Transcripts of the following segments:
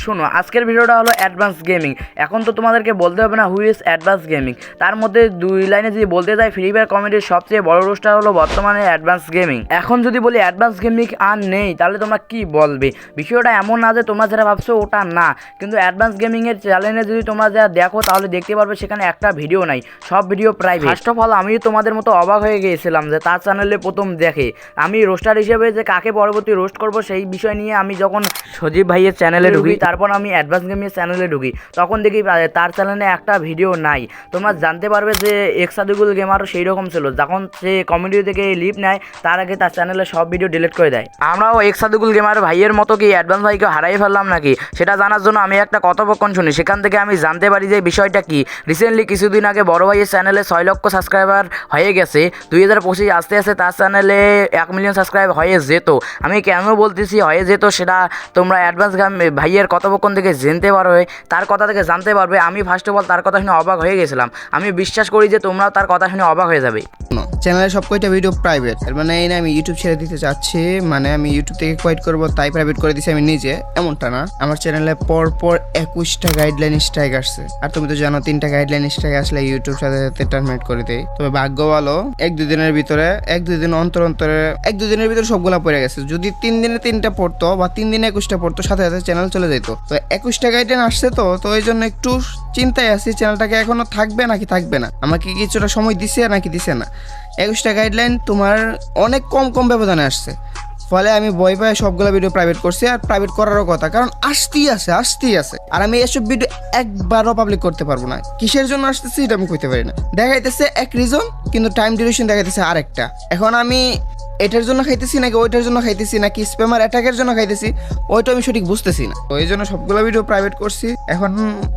শোনো, আজকের ভিডিওটা হলো অ্যাডভান্স গেমিং। এখন তো তোমাদেরকে বলতে হবে না হু ইজ অ্যাডভান্স গেমিং। তার মধ্যে দুই লাইনে যদি বলতে যাই, ফ্রি ফায়ার কমিটির সবচেয়ে বড় রোস্টার হলো বর্তমানে অ্যাডভান্স গেমিং। এখন যদি বলি অ্যাডভান্স গেমিং আর নেই, তাহলে তোমরা কি বলবে? বিষয়টা এমন না যে তোমরা যেটা ভাবছো ওটা না, কিন্তু অ্যাডভান্স গেমিংয়ের চ্যানেলে যদি তোমরা যা দেখো তাহলে দেখতে পারবে সেখানে একটা ভিডিও নাই, সব video private. First of all আমি তোমাদের মতো অবাক হয়ে গিয়েছিলাম যে তার চ্যানেলে প্রথম দেখে আমি রোস্টার হিসেবে যে কাকে পরবর্তী রোস্ট করবো সেই বিষয় নিয়ে আমি যখন সজীব ভাইয়ের চ্যানেলে ঢুকি, তারপর আমি অ্যাডভান্স গেমিংয়ের চ্যানেলে ঢুকি, তখন দেখি তার চ্যানেলে একটা ভিডিও নাই। তোমরা জানতে পারবে যে এক্সাদুগুল গেমারও সেই রকম ছিল, যখন সে কমিউনিটি থেকে লিভ নেয় তার আগে তার চ্যানেলে সব ভিডিও ডিলিট করে দেয়। আমরাও এক্সাদুগুল গেমার ভাইয়ের মতো কি অ্যাডভান্স ভাইকে হারাই ফেললাম নাকি, সেটা জানার জন্য আমি একটা কথোপকথন শুনি, সেখান থেকে আমি জানতে পারি যে বিষয়টা কি। রিসেন্টলি কিছুদিন আগে বড় ভাইয়ের চ্যানেলে 6 লক্ষ সাবস্ক্রাইবার হয়ে গেছে। 2025 আস্তে আস্তে তার চ্যানেলে 1 মিলিয়ন সাবস্ক্রাইব হয়ে যেত। আমি কেন বলতেছি হয়ে যেত সেটা তোমরা অ্যাডভান্স ভাইয়ের কথোপকথন থেকে জানতে পারবে, তার কথা থেকে জানতে পারবে। আমি ফার্স্ট অফ অল তার কথা শুনে অবাক হয়ে গেছিলাম। আমি বিশ্বাস করি যে তোমরাও তার কথা শুনে অবাক হয়ে যাবে। চ্যানেলে সব কয়টা ভিডিও প্রাইভেট, এর মানে এই না আমি ইউটিউব ছেড়ে দিতে চাচ্ছি, মানে আমি ইউটিউব থেকে কোয়াইট করব তাই প্রাইভেট করে দিছি আমি নিজে, এমনটা না। আমার চ্যানেলে পরপর 21টা গাইডলাইন স্ট্রাইক আসছে, আর তুমি তো জানো 3টা গাইডলাইন স্ট্রাইক আসলে ইউটিউব সাথে সাথে টার্মিনেট করে দেয়। তবে ভাগ্য ভালো 1-2 দিনের ভিতরে, 1-2 দিন অন্তরে 1-2 দিনের ভিতরে সবগুলা পড়ে গেছে। যদি 3 দিনে 3টা পড়তো বা 3 দিনে 21টা পড়তো, সাথে সাথে চ্যানেল চলে যেত। তো 21টা গাইডলাইন আসছে, তো এই জন্য একটু চিন্তায় আছি চ্যানেলটাকে এখনো থাকবে নাকি থাকবে না, আমাকে কিছুটা সময় দিছে নাকি দিছে না। 21টা গাইডলাইন তোমার অনেক কম ব্যবধানে আসছে, ফলে আমি ভয় পাই সবগুলো ভিডিও প্রাইভেট করছি। আর প্রাইভেট করারও কথা, কারণ আসতেই আছে। আর আমি এসব ভিডিও একবারও পাবলিক করতে পারবো না। কিসের জন্য আসতেছি এটা আমি কইতে পারি না। দেখাইতেছে এক রিজন, কিন্তু টাইম ডিউরেশন দেখাইতেছে আরেকটা। এখন আমি এটার জন্য খাইতেছি নাকি ওইটার জন্য খাইতেছি নাকি স্প্যামার অ্যাটাকের জন্য খাইতেছি, ওইটা আমি সঠিক বুঝতেছি না। তো এই জন্য সবগুলো ভিডিও প্রাইভেট করছি। এখন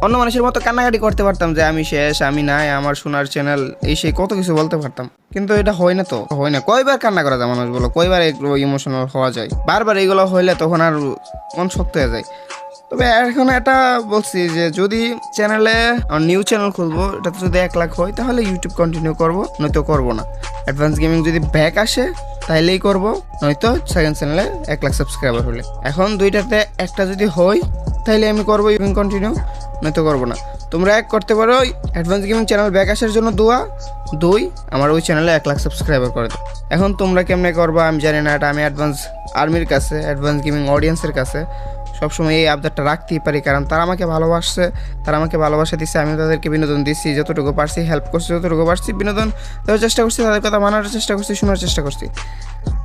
অন্য মানুষের মতো কান্নাকাটি করতে পারতাম যে আমি শেষ, আমি নাই, আমার সোনার চ্যানেল, এই সেই কত কিছু বলতে পারতাম, কিন্তু এটা হয় না। তো হয় না, কয়বার কান্না করা যায় মানুষ বলো, কয়বার এগুলো ইমোশনাল হওয়া যায়। বারবার এইগুলো হইলে তখন আর মন শক্ত হয়ে যায়। তবে এখন এটা বলছি যে যদি চ্যানেলে নিউ চ্যানেল খুলবো, এটাতে যদি 1 লাখ হয় তাহলে ইউটিউব কন্টিনিউ করবো, নয়তো করবো না। অ্যাডভান্স গেমিং যদি ব্যাক আসে তাইলেই করবো, নয়তো সেকেন্ড চ্যানেলে 1 লাখ সাবস্ক্রাইবার হলে। এখন দুইটাতে একটা যদি হয় তাইলে আমি করবো ইউটিউব কন্টিনিউ, নয়তো করবো না। তোমরা এক করতে পারো, অ্যাডভান্স গেমিং চ্যানেল ব্যাক আসার জন্য দোয়া, 2 আমার ওই চ্যানেলে 1 লাখ সাবস্ক্রাইবার করে দাও। এখন তোমরা কেমনে করবা আমি জানি না, এটা আমি অ্যাডভান্স আর্মির কাছে, অ্যাডভান্স গেমিং অডিয়েন্সের কাছে সবসময় এই আবদারটা রাখতেই পারি, কারণ তারা আমাকে ভালোবাসছে, তারা আমাকে ভালোবাসা দিচ্ছে, আমি তাদেরকে বিনোদন দিচ্ছি যতটুকু পারছি, হেল্প করছি যতটুকু পারছি, বিনোদন দেওয়ার চেষ্টা করছি, তাদের কথা মানার চেষ্টা করছি, শোনার চেষ্টা করছি।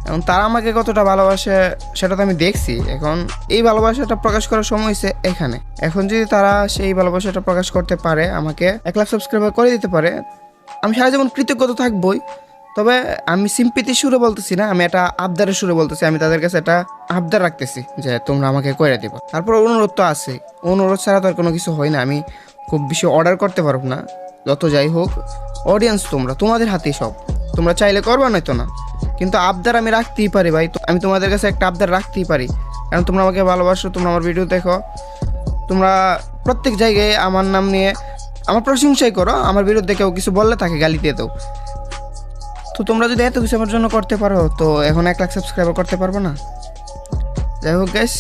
এখন তারা আমাকে কতটা ভালোবাসে সেটা তো আমি দেখছি। এখন এই ভালোবাসাটা প্রকাশ করার সময় হয়েছে এখানে। এখন যদি তারা সেই ভালোবাসাটা প্রকাশ করতে পারে, আমাকে 1 লাখ সাবস্ক্রাইবার করে দিতে পারে, আমি সারা জীবন কৃতজ্ঞতা থাকবই। তবে আমি সিম্পিতি সুরে বলতেছি না, আমি এটা আবদারের সুরে বলতেছি। আমি তাদের কাছে একটা আবদার রাখতেছি যে তোমরা আমাকে করে দিবা। তারপর অনুরোধ তো আছে, অনুরোধ ছাড়া তো আর কোনো কিছু হয় না। আমি খুব বেশি অর্ডার করতে পারবো না। যত যাই হোক, অডিয়েন্স তোমরা, তোমাদের হাতেই সব, তোমরা চাইলে করবা নয়তো না, কিন্তু আবদার আমি রাখতেই পারি ভাই। আমি তোমাদের কাছে একটা আবদার রাখতেই পারি, কারণ তোমরা আমাকে ভালোবাসো, তোমরা আমার ভিডিও দেখো, তোমরা প্রত্যেক জায়গায় আমার নাম নিয়ে আমার প্রশংসাই করো, আমার বিরুদ্ধে কেউ কিছু বললে তাকে গালি দিয়ে দাও। তো তোমরা যদি এত কিছু আমার জন্য করতে পারো, তো এখন 1 লাখ সাবস্ক্রাইবার করতে পারবো না? যাই হোক গাইস,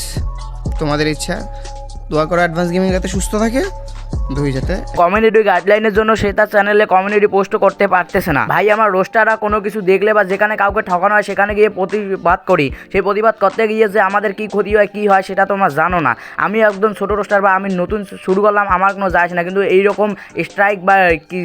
তোমাদের ইচ্ছা। দোয়া করো অ্যাডভান্স গেমিং যাতে সুস্থ থাকে, যাতে কমিউনিটি গাইডলাইনের জন্য সে তার চ্যানেলে কমিউনিটি পোস্ট করতে পারতেছে না। ভাই আমার রোস্টাররা কোনো কিছু দেখলে বা যেখানে কাউকে ঠকানো হয় সেখানে গিয়ে প্রতিবাদ করি। সেই প্রতিবাদ করতে গিয়ে যে আমাদের কি ক্ষতি হয় কী হয় সেটা তোমরা জানো না। আমি একদম ছোটো রোস্টার বা আমি নতুন শুরু করলাম, আমার কোনো যায় আসে না, কিন্তু এইরকম স্ট্রাইক বা কি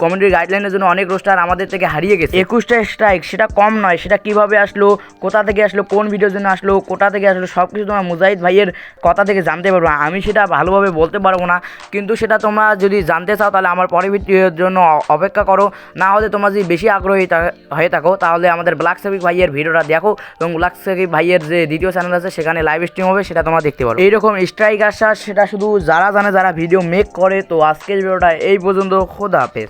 কমিউনিটি গাইডলাইনের জন্য অনেক রোস্টার আমাদের থেকে হারিয়ে গেছে। 21টা স্ট্রাইক, সেটা কম নয়। সেটা কীভাবে আসলো, কোথা থেকে আসলো, কোন ভিডিওর জন্য আসলো, কোথা থেকে আসলো, সব কিছু তোমরা মুজাহিদ ভাইয়ের কথা থেকে জানতে পারবো। আমি সেটা ভালোভাবে বলতে পারবো না, কিন্তু সেটা তোমরা যদি জানতে চাও তাহলে আমার পরের ভিডিওর জন্য অপেক্ষা করো। না হলে তোমরা যদি বেশি আগ্রহী হয়ে থাকো তাহলে আমাদের ব্ল্যাক সাকিব ভাইয়ের ভিডিওটা দেখো, এবং ব্ল্যাক সাকিব ভাইয়ের যে দ্বিতীয় চ্যানেল আছে সেখানে লাইভ স্ট্রিম হবে, সেটা তোমরা দেখতে পারো। এইরকম স্ট্রাইক আসা সেটা শুধু যারা জানে, যারা ভিডিও মেক করে। তো আজকের ভিডিওটা এই পর্যন্ত, খোদা হাফেজ।